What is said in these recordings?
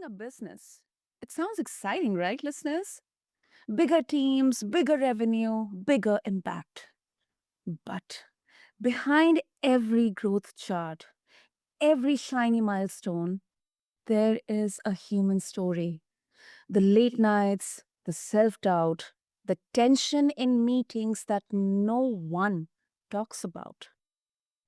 Scaling a business. It sounds exciting, right, listeners? Bigger teams, bigger revenue, bigger impact. But behind every growth chart, every shiny milestone, there is a human story. The late nights, the self doubt, the tension in meetings that no one talks about,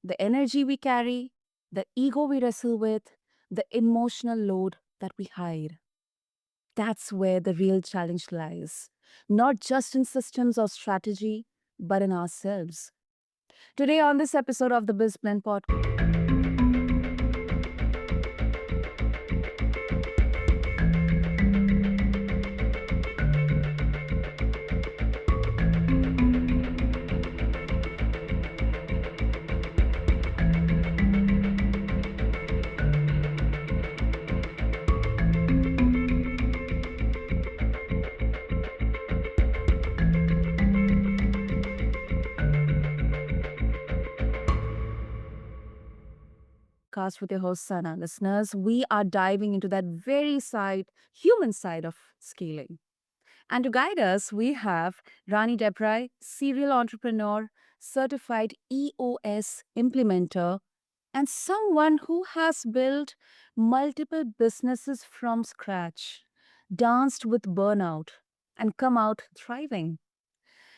the energy we carry, the ego we wrestle with, the emotional load that we hide. That's where the real challenge lies. Not just in systems or strategy, but in ourselves. Today, on this episode of the BizBlend Podcast, with your host, Sana. Listeners, we are diving into that very side, human side of scaling. And to guide us, we have Rani Dabrai, serial entrepreneur, certified EOS implementer, and someone who has built multiple businesses from scratch, danced with burnout, and come out thriving.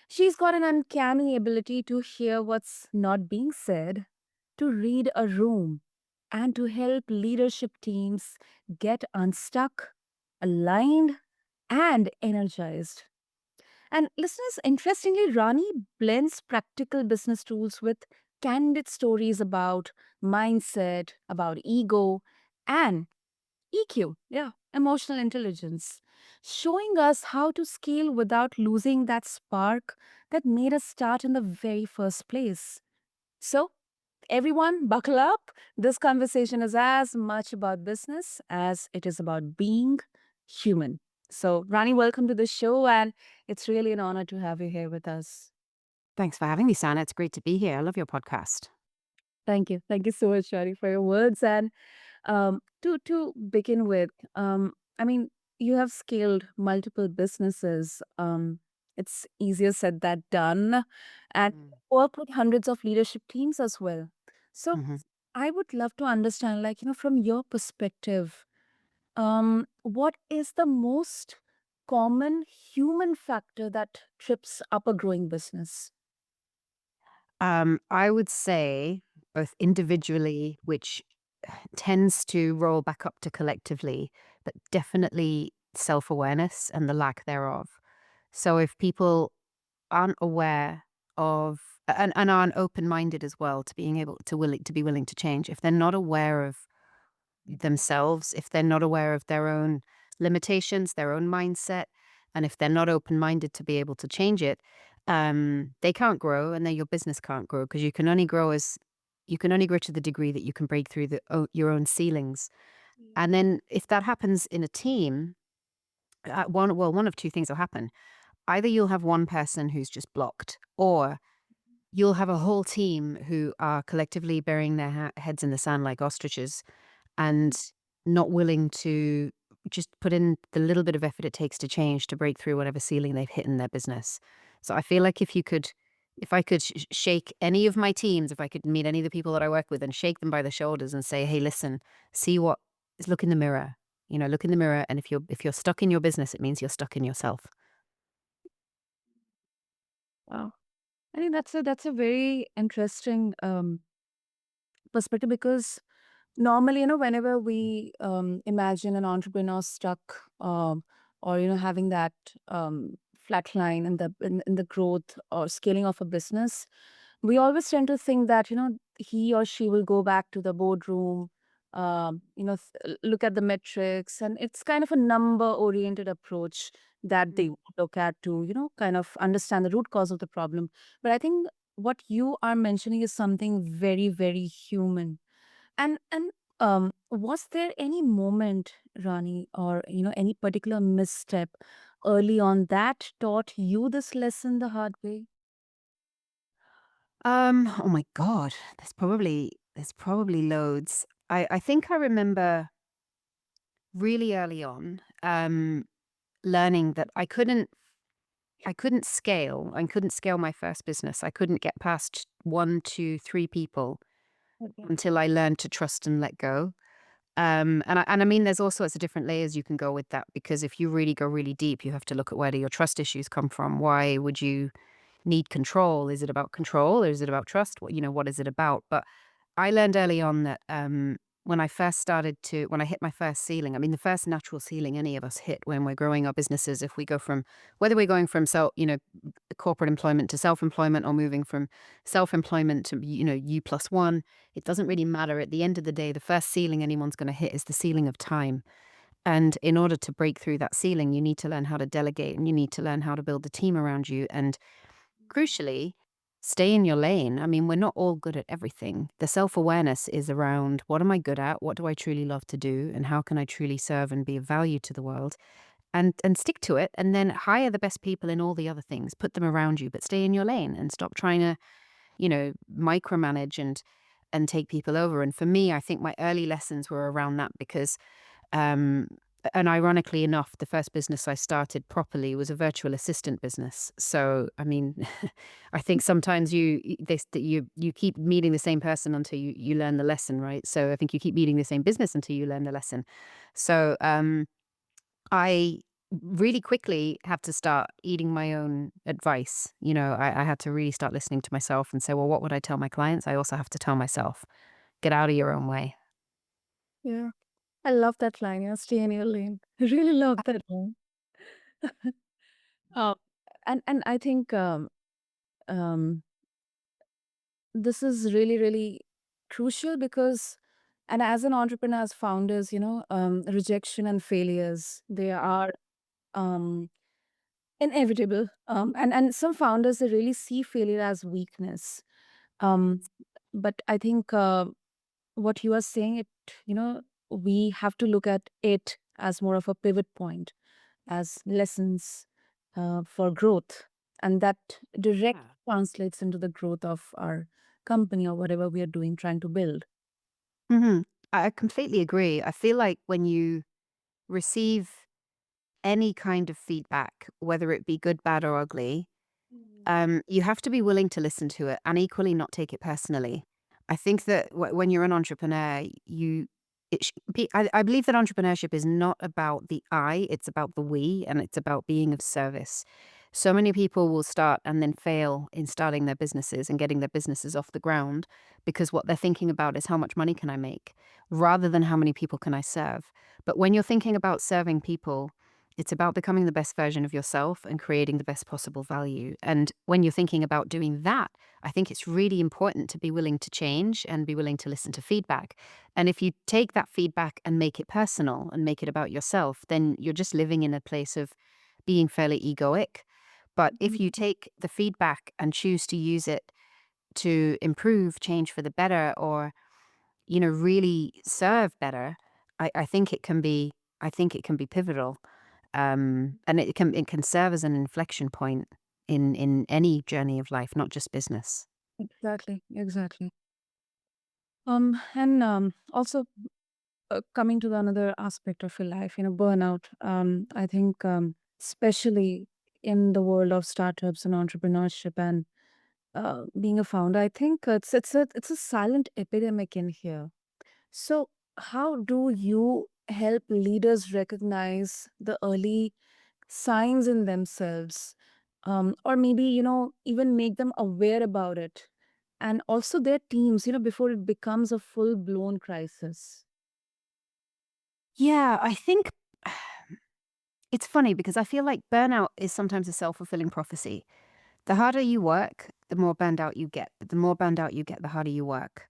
She's got an uncanny ability to hear what's not being said, to read a room, and to help leadership teams get unstuck, aligned, and energized. And listeners, interestingly, Rani blends practical business tools with candid stories about mindset, about ego, and EQ, yeah, emotional intelligence, showing us how to scale without losing that spark that made us start in the very first place. So, everyone, buckle up. This conversation is as much about business as it is about being human. So, Rani, welcome to the show, and it's really an honor to have you here with us. Thanks for having me, Sana. It's great to be here. I love your podcast. Thank you. Thank you so much, Rani, for your words. And to begin with, I mean, you have scaled multiple businesses. It's easier said than done, and work with hundreds of leadership teams as well. So Mm-hmm. I would love to understand, like, from your perspective, what is the most common human factor that trips up a growing business? I would say both individually, which tends to roll back up to collectively, but definitely self awareness and the lack thereof. So if people aren't aware of and aren't open minded as well to being able to be willing to change, if they're not aware of themselves, if they're not aware of their own limitations, their own mindset, and if they're not open minded to be able to change it, they can't grow, and then your business can't grow because you can only grow to the degree that you can break through your own ceilings. And then if that happens in a team, one of two things will happen. Either you'll have one person who's just blocked, or you'll have a whole team who are collectively burying their heads in the sand like ostriches and not willing to just put in the little bit of effort it takes to change to break through whatever ceiling they've hit in their business. So I feel like if I could shake any of my teams, if I could meet any of the people that I work with and shake them by the shoulders and say, "Hey, listen, see what look in the mirror. Look in the mirror, and if you're stuck in your business, it means you're stuck in yourself." Wow. I think that's a very interesting perspective because normally, whenever we imagine an entrepreneur stuck or having that flat line in the growth or scaling of a business, we always tend to think that he or she will go back to the boardroom, look at the metrics, and it's kind of a number oriented approach that they look at to kind of understand the root cause of the problem. But I think what you are mentioning is something very, very human. And was there any moment, Rani, or any particular misstep early on that taught you this lesson the hard way? Oh my God, there's probably loads. I think I remember really early on, learning that I couldn't scale my first business. I couldn't get past 1, 2, 3 people Okay. until I learned to trust and let go. And I mean, there's all sorts of different layers you can go with that, because if you really go really deep, you have to look at where do your trust issues come from. Why would you need control? Is it about control or is it about trust? What is it about? But I learned early on that when I hit my first ceiling, I mean, the first natural ceiling any of us hit when we're growing our businesses, if we go from, whether we're going from corporate employment to self employment, or moving from self employment to, U plus one, it doesn't really matter. At the end of the day, the first ceiling anyone's going to hit is the ceiling of time. And in order to break through that ceiling, you need to learn how to delegate, and you need to learn how to build a team around you. And crucially, stay in your lane. I mean, we're not all good at everything. The self-awareness is around, what am I good at? What do I truly love to do? And how can I truly serve and be of value to the world? And stick to it, and then hire the best people in all the other things. Put them around you, but stay in your lane and stop trying to, micromanage and take people over. And for me, I think my early lessons were around that, because um, and ironically enough, the first business I started properly was a virtual assistant business. So, I mean, I think sometimes you keep meeting the same person until you learn the lesson, right? So I think you keep meeting the same business until you learn the lesson. So I really quickly have to start eating my own advice. I had to really start listening to myself and say, well, what would I tell my clients? I also have to tell myself, get out of your own way. Yeah. I love that line, stay in your lane. I really love that one. Uh, and I think um, this is really, really crucial because, and as an entrepreneur, as founders, rejection and failures, they are um, inevitable. And some founders, they really see failure as weakness. Um, but I think what you are saying, you know, we have to look at it as more of a pivot point, as lessons for growth. And that direct Yeah. translates into the growth of our company or whatever we are doing, trying to build. hmm I completely agree. I feel like when you receive any kind of feedback, whether it be good, bad, or ugly, you have to be willing to listen to it and equally not take it personally. I think that when you're an entrepreneur, I believe that entrepreneurship is not about the I, it's about the we, and it's about being of service. So many people will start and then fail in starting their businesses and getting their businesses off the ground, because what they're thinking about is how much money can I make, rather than how many people can I serve. But when you're thinking about serving people, it's about becoming the best version of yourself and creating the best possible value. And when you're thinking about doing that, I think it's really important to be willing to change and be willing to listen to feedback. And if you take that feedback and make it personal and make it about yourself, then you're just living in a place of being fairly egoic. But if you take the feedback and choose to use it to improve, change for the better, or really serve better, I think it can be pivotal. And it can serve as an inflection point in any journey of life, not just business. Exactly, exactly. And also coming to the another aspect of your life, burnout. I think especially in the world of startups and entrepreneurship and being a founder, I think it's a silent epidemic in here. So, how do you help leaders recognize the early signs in themselves, or maybe even make them aware about it, and also their teams, before it becomes a full blown crisis? Yeah, I think it's funny because I feel like burnout is sometimes a self-fulfilling prophecy. The harder you work, the more burned out you get. But the more burned out you get, the harder you work.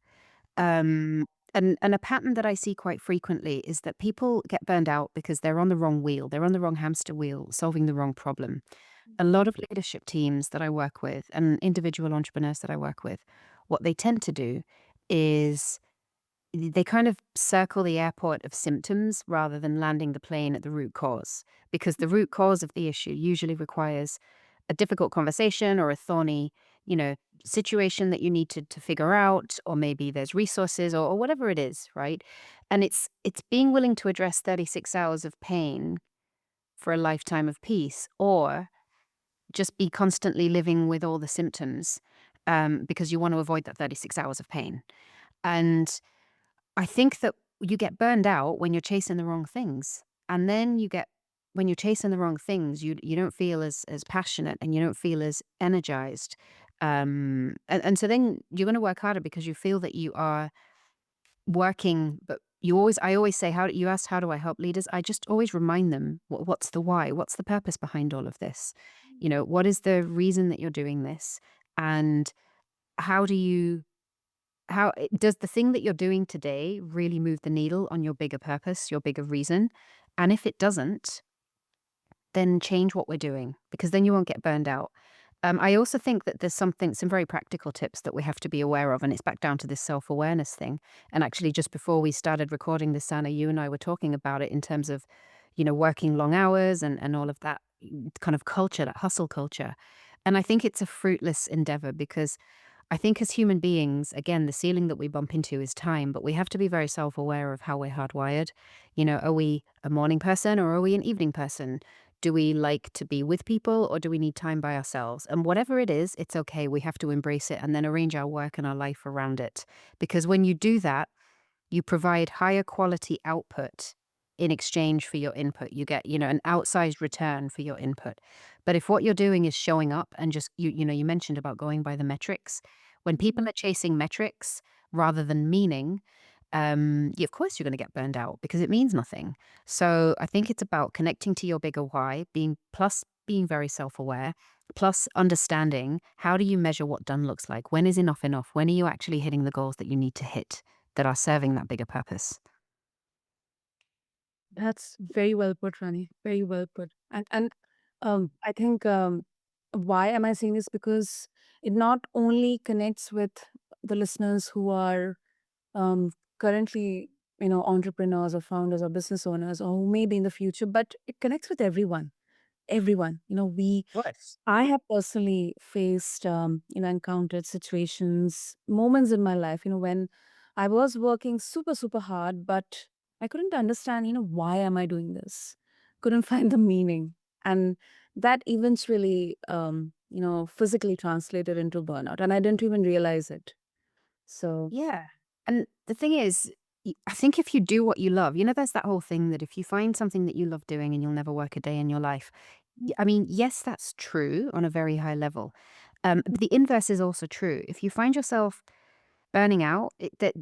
Um, and a pattern that I see quite frequently is that people get burned out because they're on the wrong wheel. They're on the wrong hamster wheel, solving the wrong problem. A lot of leadership teams that I work with and individual entrepreneurs that I work with, what they tend to do is they kind of circle the airport of symptoms rather than landing the plane at the root cause, because the root cause of the issue usually requires a difficult conversation or a thorny, you know, situation that you need to figure out, or maybe there's resources or whatever it is, right? And it's being willing to address 36 hours of pain for a lifetime of peace, or just be constantly living with all the symptoms, because you want to avoid that 36 hours of pain. And I think that you get burned out when you're chasing the wrong things. And then when you're chasing the wrong things, you don't feel as passionate, and you don't feel as energized. And so then you're going to work harder because you feel that you are working, but I always say, how you asked, how do I help leaders? I just always remind them, what's the why? What's the purpose behind all of this? What is the reason that you're doing this? And how do you, does the thing that you're doing today really move the needle on your bigger purpose, your bigger reason? And if it doesn't, then change what we're doing, because then you won't get burned out. I also think that there's some very practical tips that we have to be aware of, and it's back down to this self awareness thing. And actually, just before we started recording this, Anna, you and I were talking about it in terms of, working long hours and all of that kind of culture, that hustle culture. And I think it's a fruitless endeavor, because I think as human beings, again, the ceiling that we bump into is time, but we have to be very self aware of how we're hardwired. Are we a morning person, or are we an evening person? Do we like to be with people, or do we need time by ourselves? And whatever it is, it's okay. We have to embrace it and then arrange our work and our life around it. Because when you do that, you provide higher quality output in exchange for your input. You get, an outsized return for your input. But if what you're doing is showing up and just, you mentioned about going by the metrics. When people Mhm. are chasing metrics rather than meaning, of course you're going to get burned out because it means nothing. So I think it's about connecting to your bigger why, being very self-aware, plus understanding, how do you measure what done looks like? When is enough enough? When are you actually hitting the goals that you need to hit, that are serving that bigger purpose? That's very well put, Rani. Very well put. And I think, why am I saying this? Because it not only connects with the listeners who are currently, entrepreneurs or founders or business owners, or who may be in the future, but it connects with everyone. Everyone. Course. I have personally faced, encountered situations, moments in my life, when I was working super, super hard, but I couldn't understand, why am I doing this? Couldn't find the meaning. And that eventually, physically translated into burnout. And I didn't even realize it. So, Yeah. And the thing is, I think if you do what you love, there's that whole thing that if you find something that you love doing and you'll never work a day in your life. I mean, yes, that's true on a very high level. But the inverse is also true. If you find yourself burning out,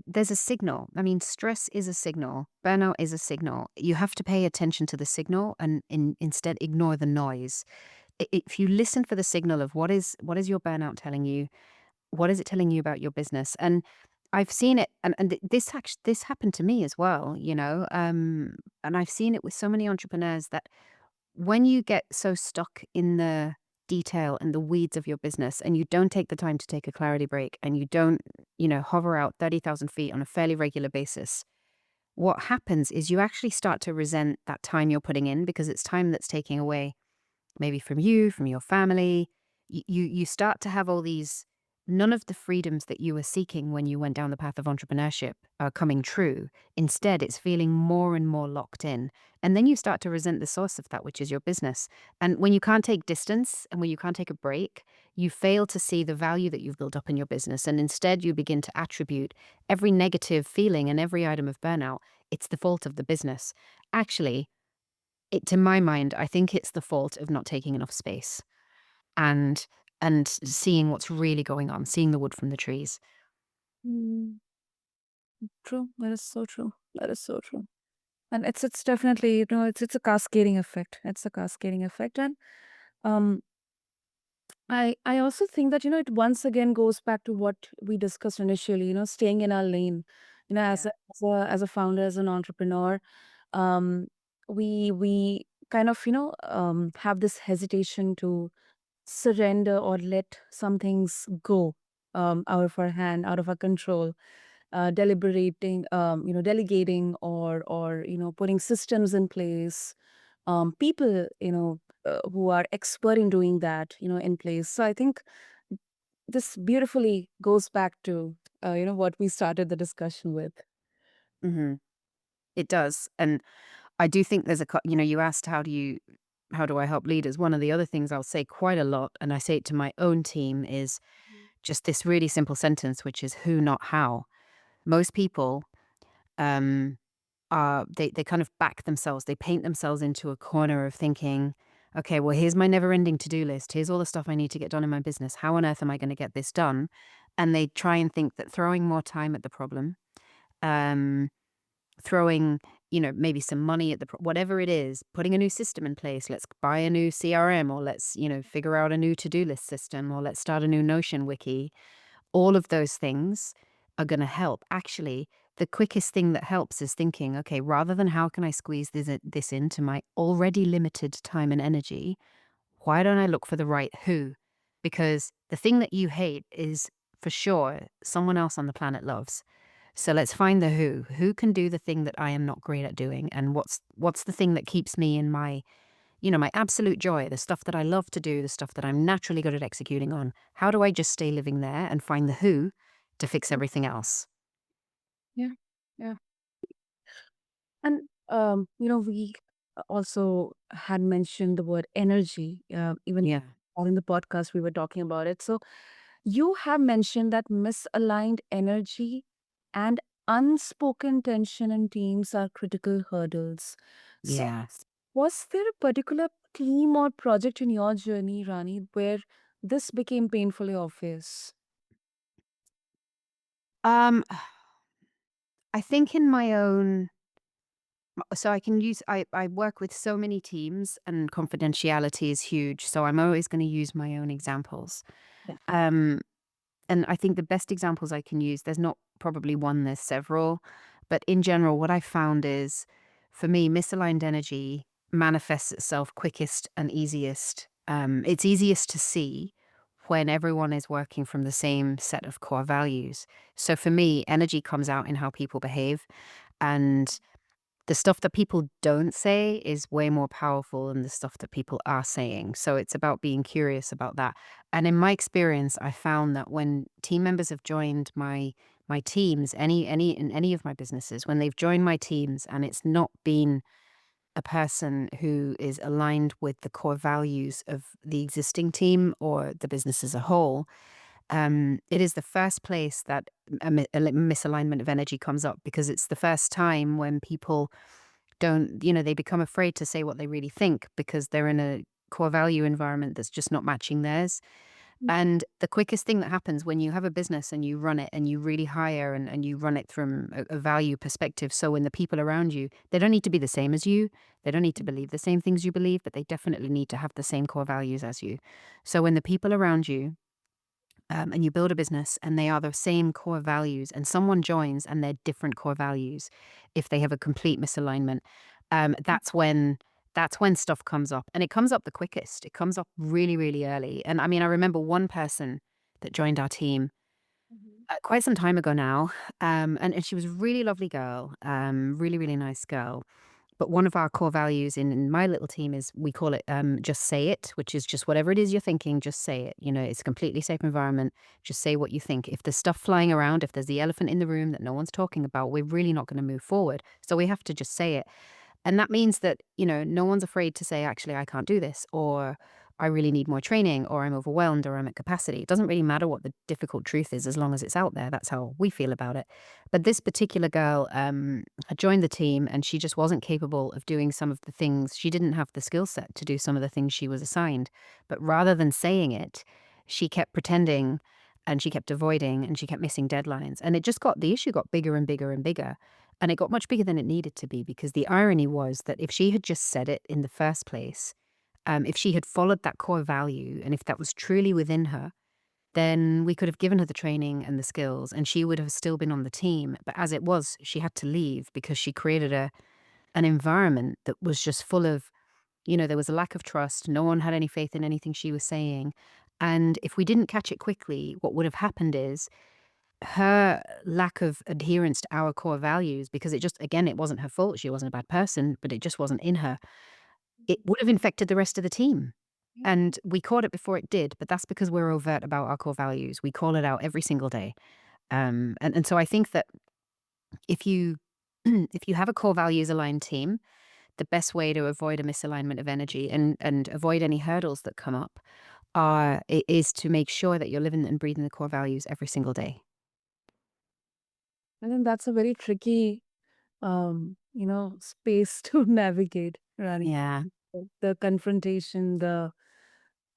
there's a signal. I mean, stress is a signal. Burnout is a signal. You have to pay attention to the signal and instead ignore the noise. If you listen for the signal of what is your burnout telling you, what is it telling you about your business? And I've seen it, and this happened to me as well, and I've seen it with so many entrepreneurs that when you get so stuck in the detail and the weeds of your business, and you don't take the time to take a clarity break, and you don't, hover out 30,000 feet on a fairly regular basis, what happens is you actually start to resent that time you're putting in, because it's time that's taking away maybe from you, from your family. You start to have all these, none of the freedoms that you were seeking when you went down the path of entrepreneurship are coming true. Instead, it's feeling more and more locked in. And then you start to resent the source of that, which is your business. And when you can't take distance and when you can't take a break, you fail to see the value that you've built up in your business. And instead, you begin to attribute every negative feeling and every item of burnout, it's the fault of the business. Actually, to my mind, I think it's the fault of not taking enough space and seeing what's really going on, seeing the wood from the trees. mm, true. That is so true. That is so true. And it's definitely, it's a cascading effect. It's a cascading effect. And um I also think that, it once again goes back to what we discussed initially, staying in our lane. As Yeah. a founder, as an entrepreneur, um, we kind of, have this hesitation to surrender or let some things go, out of our hand, out of our control, deliberating, delegating, or putting systems in place, people, who are expert in doing that, in place. So I think this beautifully goes back to, what we started the discussion with. Mhm. It does. And I do think there's you asked how do I help leaders? One of the other things I'll say quite a lot, and I say it to my own team, is just this really simple sentence, which is who, not how. Most people, um, they kind of back themselves. They paint themselves into a corner of thinking, okay, well, here's my never-ending to-do list. Here's all the stuff I need to get done in my business. How on earth am I going to get this done? And they try and think that throwing more time at the problem, um, throwing, maybe some money at whatever it is, putting a new system in place. Let's buy a new CRM, or let's, figure out a new to-do list system, or let's start a new Notion wiki. All of those things are going to help. Actually, the quickest thing that helps is thinking, okay, rather than how can I squeeze this into my already limited time and energy, why don't I look for the right who? Because the thing that you hate is for sure someone else on the planet loves. So let's find the who. Who can do the thing that I am not great at doing? And what's the thing that keeps me in my absolute joy, the stuff that I love to do, the stuff that I'm naturally good at executing on? How do I just stay living there and find the who to fix everything else? Yeah. Yeah. And, we also had mentioned the word energy, even Yeah. in the podcast, we were talking about it. So you have mentioned that misaligned energy and unspoken tension in teams are critical hurdles. So, Yeah. was there a particular team or project in your journey, Rani, where this became painfully obvious? Um, I think in my own so I work with so many teams and confidentiality is huge. So I'm always going to use my own examples. Yeah. Um, and I think the best examples I can use, there's not probably one, there's several. But in general, what I found is for me, misaligned energy manifests itself quickest and easiest. It's easiest to see when everyone is working from the same set of core values. So for me, energy comes out in how people behave. And the stuff that people don't say is way more powerful than the stuff that people are saying. So it's about being curious about that. And in my experience, I found that when team members have joined my teams, in any of my businesses, when they've joined my teams and it's not been a person who is aligned with the core values of the existing team or the business as a whole, it is the first place that a misalignment of energy comes up because it's the first time when people don't, they become afraid to say what they really think because they're in a core value environment that's just not matching theirs. And the quickest thing that happens when you have a business and you run it and you really hire and you run it from a value perspective. So when the people around you, they don't need to be the same as you. They don't need to believe the same things you believe, but they definitely need to have the same core values as you. So when the people around you and you build a business and they are the same core values and someone joins and they're different core values, if they have a complete misalignment, that's when stuff comes up, and it comes up the quickest. It comes up really, really early. And I mean, I remember one person that joined our team Mhm. quite some time ago now, and she was a really lovely girl, really, really nice girl. But one of our core values in my little team is we call it just say it, which is just whatever it is you're thinking, just say it. It's a completely safe environment. Just say what you think. If there's stuff flying around, if there's the elephant in the room that no one's talking about, we're really not going to move forward. So we have to just say it. And that means that, no one's afraid to say, actually, I can't do this, or I really need more training, or I'm overwhelmed, or I'm at capacity. It doesn't really matter what the difficult truth is as long as it's out there. That's how we feel about it. But this particular girl had joined the team and she just wasn't capable of doing some of the things. She didn't have the skill set to do some of the things she was assigned. But rather than saying it, she kept pretending and she kept avoiding and she kept missing deadlines. And the issue got bigger and bigger and bigger. And it got much bigger than it needed to be because the irony was that if she had just said it in the first place, if she had followed that core value and if that was truly within her, then we could have given her the training and the skills and she would have still been on the team. But as it was, she had to leave because she created an environment that was just full of, there was a lack of trust. No one had any faith in anything she was saying. And if we didn't catch it quickly, what would have happened is her lack of adherence to our core values, because it wasn't her fault. She wasn't a bad person, but it just wasn't in her. It would have infected the rest of the team. And we caught it before it did, but that's because we're overt about our core values. We call it out every single day. And so I think that if you if you have a core values aligned team, the best way to avoid a misalignment of energy and avoid any hurdles that come up is to make sure that you're living and breathing the core values every single day. I think that's a very tricky, space to navigate, Rani. Yeah. The confrontation,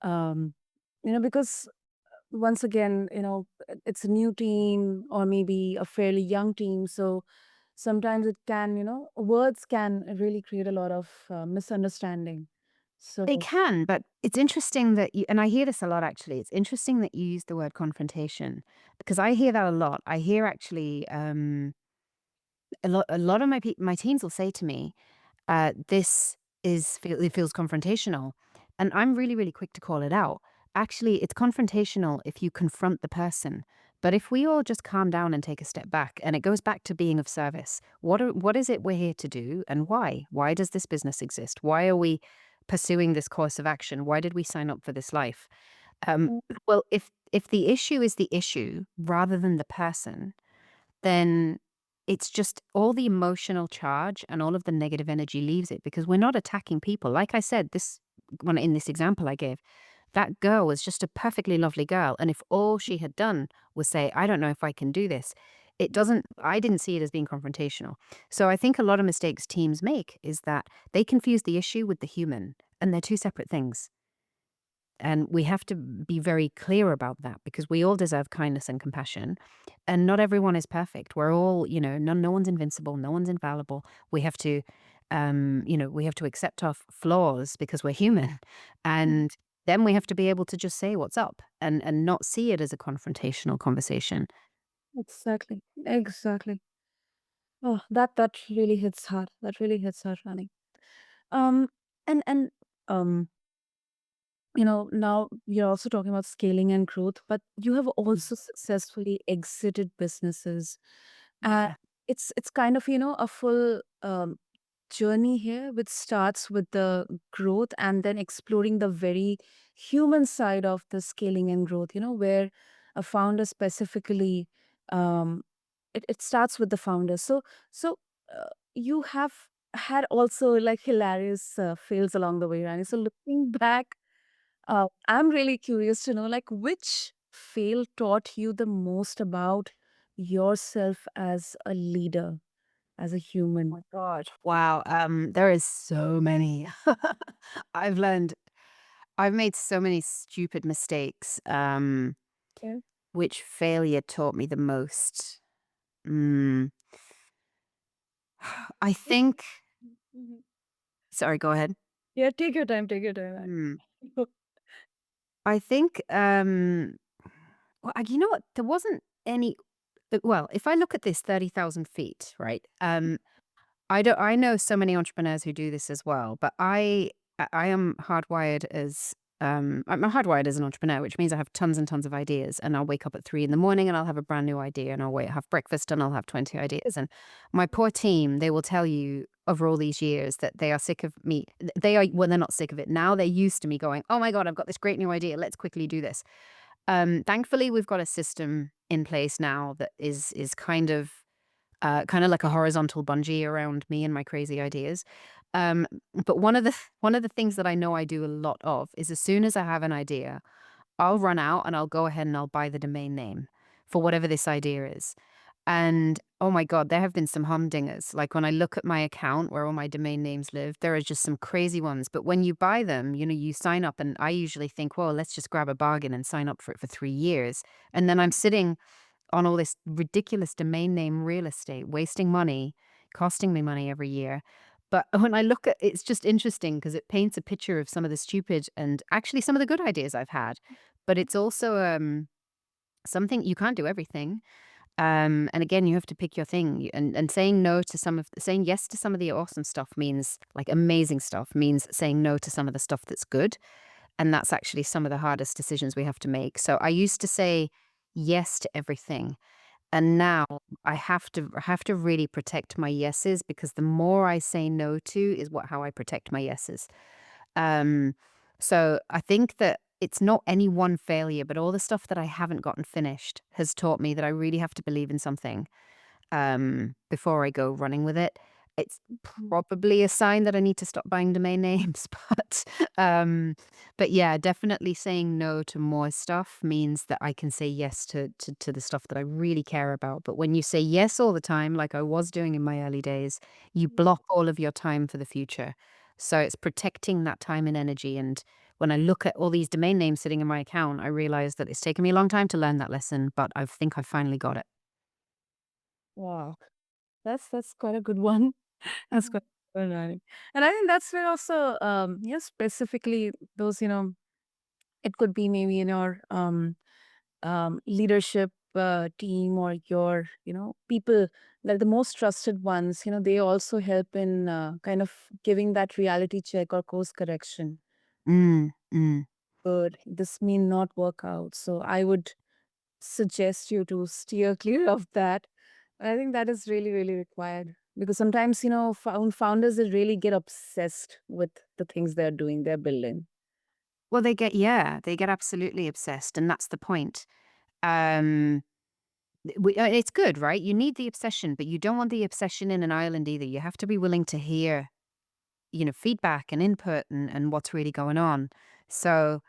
um, because once again, it's a new team or maybe a fairly young team. So sometimes it can, words can really create a lot of misunderstanding. It So, can, but it's interesting that you, and I hear this a lot actually. It's interesting that you use the word confrontation because I hear that a lot. I hear actually a lot of my teens will say to me, this it feels confrontational. And I'm really, really quick to call it out. Actually, it's confrontational if you confront the person. But if we all just calm down and take a step back, and it goes back to being of service, what is it we're here to do and why? Why does this business exist? Why are we pursuing this course of action? Why did we sign up for this life? Um, mm, well, if the issue is the issue rather than the person, then it's just all the emotional charge and all of the negative energy leaves it because we're not attacking people. Like I said, this one in this example I gave, that girl was just a perfectly lovely girl. And if all she had done was say, I don't know if I can do this, I didn't see it as being confrontational. So I think a lot of mistakes teams make is that they confuse the issue with the human, and they're two separate things. And we have to be very clear about that because we all deserve kindness and compassion. And not everyone is perfect. We're all, no one's invincible, no one's infallible. We have to, we have to accept our flaws because we're human. And then we have to be able to just say what's up and not see it as a confrontational conversation. exactly, exactly. Oh, that really hits hard. That really hits hard, Rani. Um, and um, now you're also talking about scaling and growth, but you have Mm. also successfully exited businesses. Uh, Yeah. it's kind of, a full journey here, which starts with the growth and then exploring the very human side of the scaling and growth, where a founder specifically, um, it starts with the founder. So you have had also like hilarious fails along the way, right? So looking back, I'm really curious to know, like, which fail taught you the most about yourself as a leader, as a human? My God. Wow. There is so many. I've learned I've made so many stupid mistakes. Yeah. Which failure taught me the most? Mm, I think Mhm. sorry, go ahead. Yeah, take your time, take your time. Mm, I think, well, you know what? There wasn't any well, if I look at this 30,000 feet, right? I know so many entrepreneurs who do this as well, but I am hardwired as I'm hardwired as an entrepreneur, which means I have tons and tons of ideas, and I'll wake up at 3 in the morning and I'll have a brand new idea, and have breakfast and I'll have 20 ideas. And my poor team, they will tell you over all these years that they are sick of me. They are well, they're not sick of it now. They're used to me going, "Oh my god, I've got this great new idea. Let's quickly do this." Thankfully, we've got a system in place now that is kind of like a horizontal bungee around me and my crazy ideas. Um, but one of the things that I know I do a lot of is as soon as I have an idea, I'll run out and I'll go ahead and I'll buy the domain name for whatever this idea is. And oh my God, there have been some humdingers. Like when I look at my account where all my domain names live, there are just some crazy ones. But when you buy them, you sign up, and I usually think, well, let's just grab a bargain and sign up for it for 3 years. And then I'm sitting on all this ridiculous domain name real estate, wasting money, costing me money every year. But when I look at it's just interesting because it paints a picture of some of the stupid and actually some of the good ideas I've had. But it's also something you can't do everything. And again, you have to pick your thing. And saying no to saying yes to some of the awesome stuff means like amazing stuff means saying no to some of the stuff that's good. And that's actually some of the hardest decisions we have to make. So I used to say yes to everything, and now I have to really protect my yeses because the more I say no to is how I protect my yeses. Um, so I think that it's not any one failure, but all the stuff that I haven't gotten finished has taught me that I really have to believe in something. before I go running with it. It's Mm. probably a sign that I need to stop buying domain names, um, but yeah, definitely saying no to more stuff means that I can say yes to the stuff that I really care about. But when you say yes all the time, like I was doing in my early days, you block all of your time for the future. So it's protecting that time and energy. And when I look at all these domain names sitting in my account, I realize that it's taken me a long time to learn that lesson, but I think I finally got it. Wow, that's quite a good one. That's quite a good one. And I think that's where also, specifically those, it could be maybe in your leadership team or your, people, like the most trusted ones, they also help in kind of giving that reality check or course correction. Mm, mm. But this may not work out. So I would suggest you to steer clear of that. I think that is really, really required because sometimes, founders they really get obsessed with the things they're doing, they're building. Well, they get absolutely obsessed, and that's the point. Um, it's good, right? You need the obsession, but you don't want the obsession in an island either. You have to be willing to hear, feedback and input and what's really going on. So,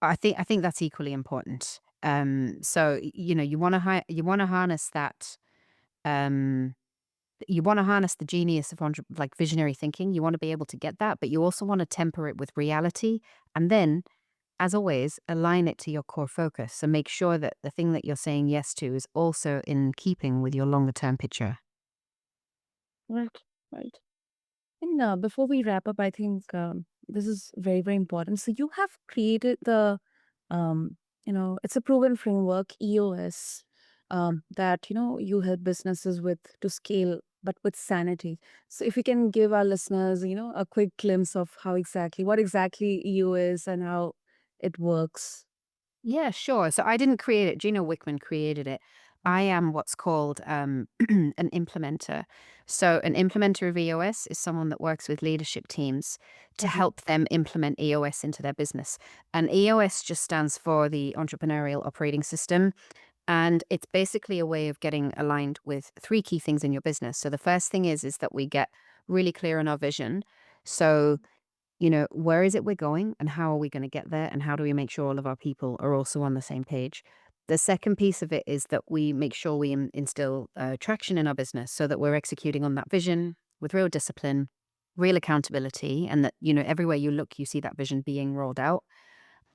I think that's equally important. So you want to harness that. Um, you want to harness the genius of like visionary thinking. You want to be able to get that, but you also want to temper it with reality, and then as always, align it to your core focus and make sure that the thing that you're saying yes to is also in keeping with your longer term picture. Right, right. And before we wrap up, I think this is very, very important. So you have created um, it's a proven framework, EOS, that, you help businesses with to scale, but with sanity. So if you can give our listeners, a quick glimpse of what exactly EO is and how it works. Yeah, sure. So I didn't create it. Gino Wickman created it. I am what's called an implementer. So, an implementer of EOS is someone that works with leadership teams to Mhm. help them implement EOS into their business. And EOS just stands for the Entrepreneurial Operating System. And it's basically a way of getting aligned with three key things in your business. So, the first thing is that we get really clear on our vision. So, where is it we're going and how are we going to get there? And how do we make sure all of our people are also on the same page? The second piece of it is that we make sure we instill traction in our business so that we're executing on that vision with real discipline, real accountability, and that, everywhere you look, you see that vision being rolled out.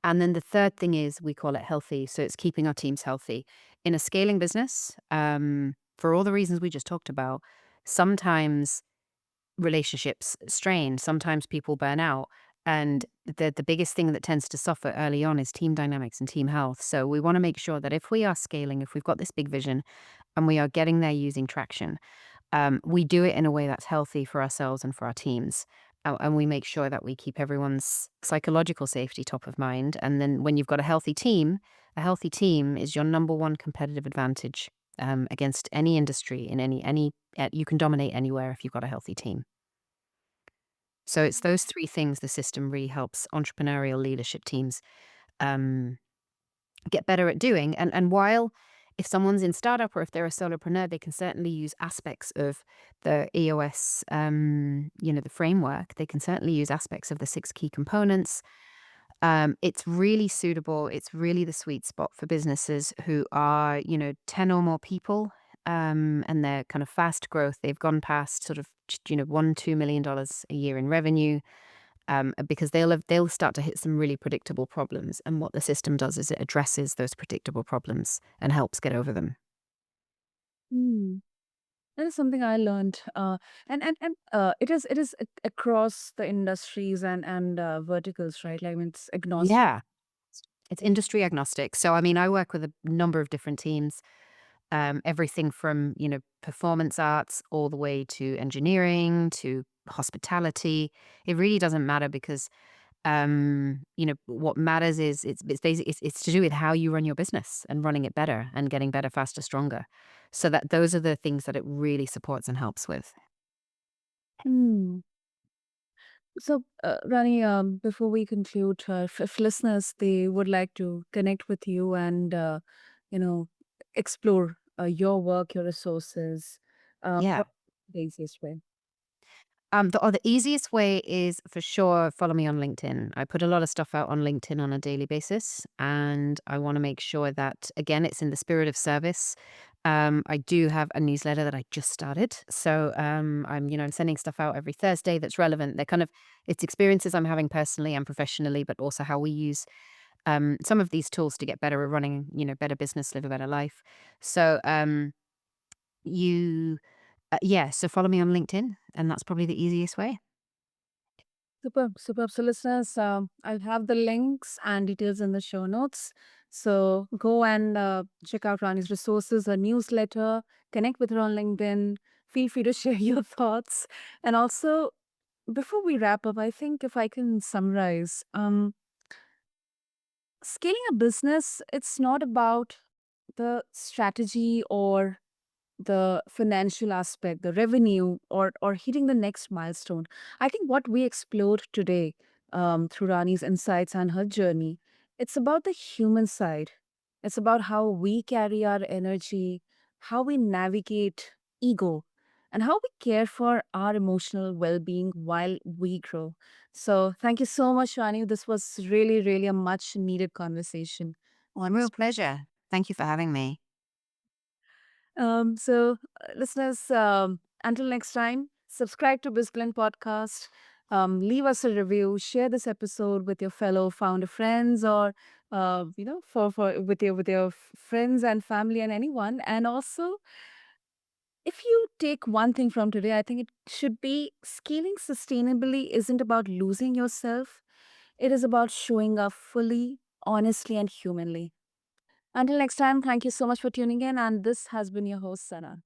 And then the third thing is we call it healthy. So it's keeping our teams healthy. In a scaling business, for all the reasons we just talked about, sometimes relationships strain. Sometimes people burn out. And the biggest thing that tends to suffer early on is team dynamics and team health. So we want to make sure that if we are scaling, if we've got this big vision and we are getting there using traction, we do it in a way that's healthy for ourselves and for our teams. And we make sure that we keep everyone's psychological safety top of mind. And then when you've got a healthy team is your number one competitive advantage against any industry in you can dominate anywhere if you've got a healthy team. So it's those three things the system really helps entrepreneurial leadership teams um, get better at doing. And while if someone's in startup or if they're a solopreneur, they can certainly use aspects of the EOS, the framework. They can certainly use aspects of the six key components. It's really suitable. It's really the sweet spot for businesses who are, 10 or more people. And they're kind of fast growth. They've gone past sort of, $1, $2 million a year in revenue because they'll start to hit some really predictable problems. And what the system does is it addresses those predictable problems and helps get over them. Hmm. That is something I learned, and it is across the industries and verticals, right? Like, I mean, it's agnostic. Yeah, it's industry agnostic. So, I mean, I work with a number of different teams, everything from, performance arts all the way to engineering to hospitality. It really doesn't matter because what matters is it's basically it's to do with how you run your business and running it better and getting better, faster, stronger. So that those are the things that it really supports and helps with. Hmm. So, Rani, before we conclude, if listeners they would like to connect with you and you know explore your work, your resources, Yeah. What the easiest way? The easiest way is for sure follow me on LinkedIn. I put a lot of stuff out on LinkedIn on a daily basis, and I want to make sure that again it's in the spirit of service. I do have a newsletter that I just started, so I'm sending stuff out every Thursday that's relevant. They're kind of it's experiences I'm having personally and professionally, but also how we use some of these tools to get better at running better business, live a better life. So you yeah, so follow me on LinkedIn, and that's probably the easiest way. Superb, superb. So, listeners, I'll have the links and details in the show notes. So, go and check out Rani's resources, her newsletter, connect with her on LinkedIn. Feel free to share your thoughts. And also, before we wrap up, I think if I can summarize, scaling a business, it's not about the strategy or the financial aspect, the revenue, or hitting the next milestone. I think what we explored today through Rani's insights and her journey, it's about the human side. It's about how we carry our energy, how we navigate ego, and how we care for our emotional well-being while we grow. So thank you so much, Rani. This was really, really a much needed conversation. Well, a real pleasure. Thank you for having me. Listeners, until next time, subscribe to BizBlend Podcast. Leave us a review. Share this episode with your fellow founder friends, or for with your friends and family and anyone. And also, if you take one thing from today, I think it should be scaling sustainably isn't about losing yourself. It is about showing up fully, honestly, and humanly. Until next time, thank you so much for tuning in. And this has been your host, Sana.